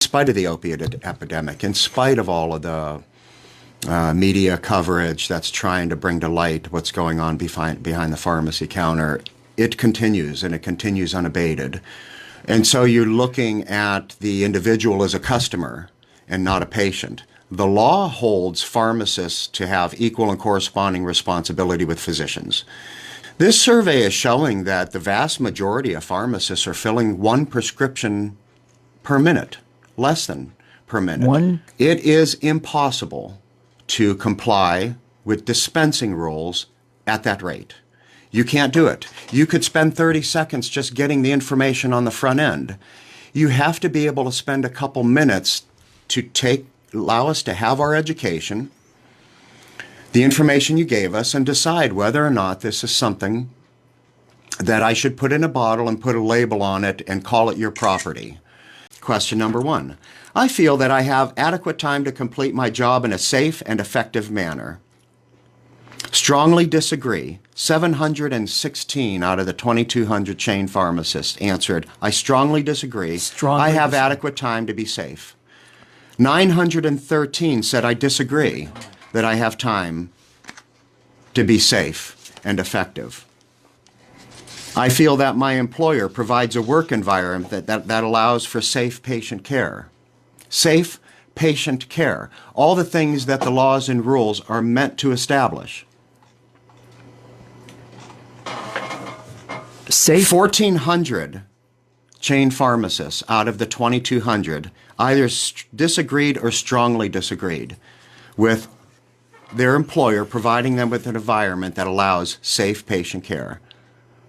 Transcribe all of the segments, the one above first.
spite of the opiate epidemic, in spite of all of the media coverage that's trying to bring to light what's going on behind the pharmacy counter, it continues, and it continues unabated. And so you're looking at the individual as a customer and not a patient. The law holds pharmacists to have equal and corresponding responsibility with physicians. This survey is showing that the vast majority of pharmacists are filling one prescription per minute, less than per minute. It is impossible to comply with dispensing rules at that rate. You can't do it. You could spend 30 seconds just getting the information on the front end. You have to be able to spend a couple minutes to allow us to have our education, the information you gave us, and decide whether or not this is something that I should put in a bottle and put a label on it and call it your property. Question number 1. I feel that I have adequate time to complete my job in a safe and effective manner. Strongly disagree. 716 out of the 2,200 chain pharmacists answered, I strongly disagree. I have adequate time to be safe. 913 said, I disagree that I have time to be safe and effective. I feel that my employer provides a work environment that allows for safe patient care. Safe patient care. All the things that the laws and rules are meant to establish. 1,400 chain pharmacists out of the 2,200 either disagreed or strongly disagreed with their employer providing them with an environment that allows safe patient care.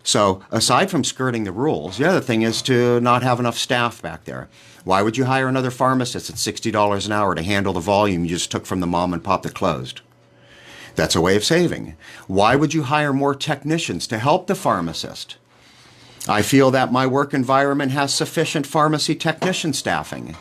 So aside from skirting the rules, the other thing is to not have enough staff back there. Why would you hire another pharmacist at $60 an hour to handle the volume you just took from the mom and pop that closed? That's a way of saving. Why would you hire more technicians to help the pharmacist? I feel that my work environment has sufficient pharmacy technician staffing.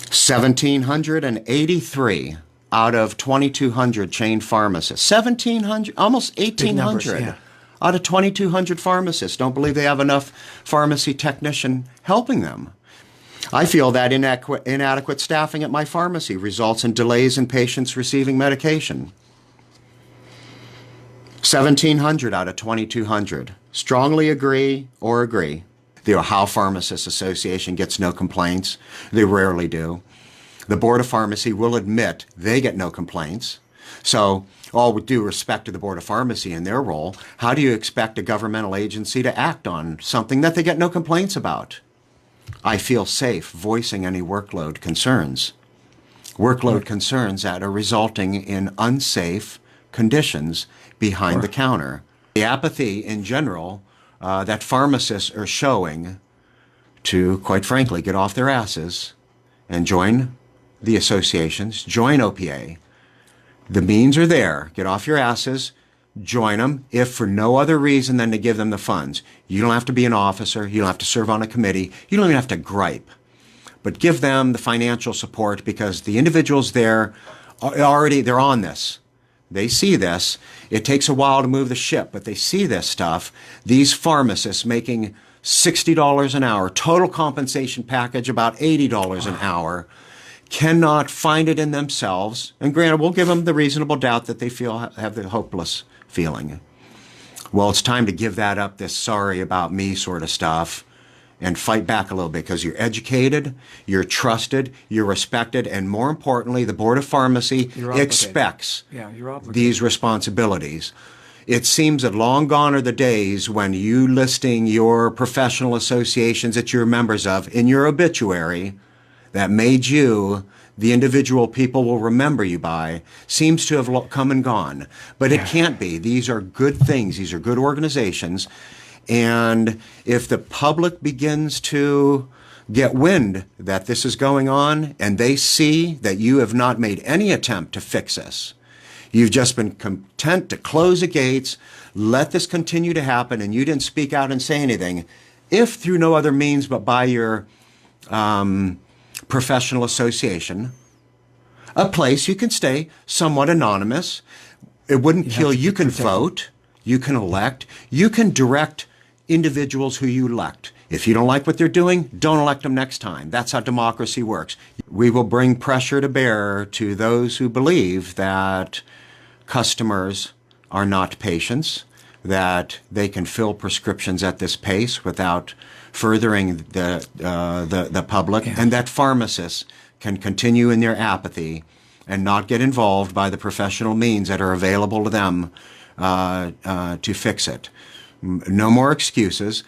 1,783 out of 2,200 chain pharmacists. 1,700, almost 1,800 out of 2,200 pharmacists don't believe they have enough pharmacy technician helping them. I feel that inadequate staffing at my pharmacy results in delays in patients receiving medication. 1,700 out of 2,200 strongly agree or agree. The Ohio Pharmacists Association gets no complaints. They rarely do. The Board of Pharmacy will admit they get no complaints. So, all with due respect to the Board of Pharmacy and their role, how do you expect a governmental agency to act on something that they get no complaints about? I feel safe voicing any workload concerns. Workload concerns that are resulting in unsafe conditions behind the counter. The apathy in general that pharmacists are showing to, quite frankly, get off their asses and join the associations, join OPA. The means are there. Get off your asses, join them, if for no other reason than to give them the funds. You don't have to be an officer. You don't have to serve on a committee. You don't even have to gripe. But give them the financial support because the individuals there they're on this. They see this. It takes a while to move the ship, but they see this stuff. These pharmacists making $60 an hour, total compensation package about $80 an hour, cannot find it in themselves. And granted, we'll give them the reasonable doubt that they have the hopeless feeling. Well, it's time to give that up, this sorry about me sort of stuff, and fight back a little bit because you're educated, you're trusted, you're respected, and more importantly, the Board of Pharmacy expects these responsibilities. It seems that long gone are the days when you listing your professional associations that you're members of in your obituary that made you the individual people will remember you by seems to have come and gone. But it can't be. These are good things. These are good organizations. And if the public begins to get wind that this is going on and they see that you have not made any attempt to fix this, you've just been content to close the gates, let this continue to happen, and you didn't speak out and say anything, if through no other means but by your professional association, a place you can stay somewhat anonymous. It wouldn't kill. You can vote. You can elect. You can direct individuals who you elect. If you don't like what they're doing, don't elect them next time. That's how democracy works. We will bring pressure to bear to those who believe that customers are not patients, that they can fill prescriptions at this pace without furthering the public, and that pharmacists can continue in their apathy and not get involved by the professional means that are available to them to fix it. No more excuses.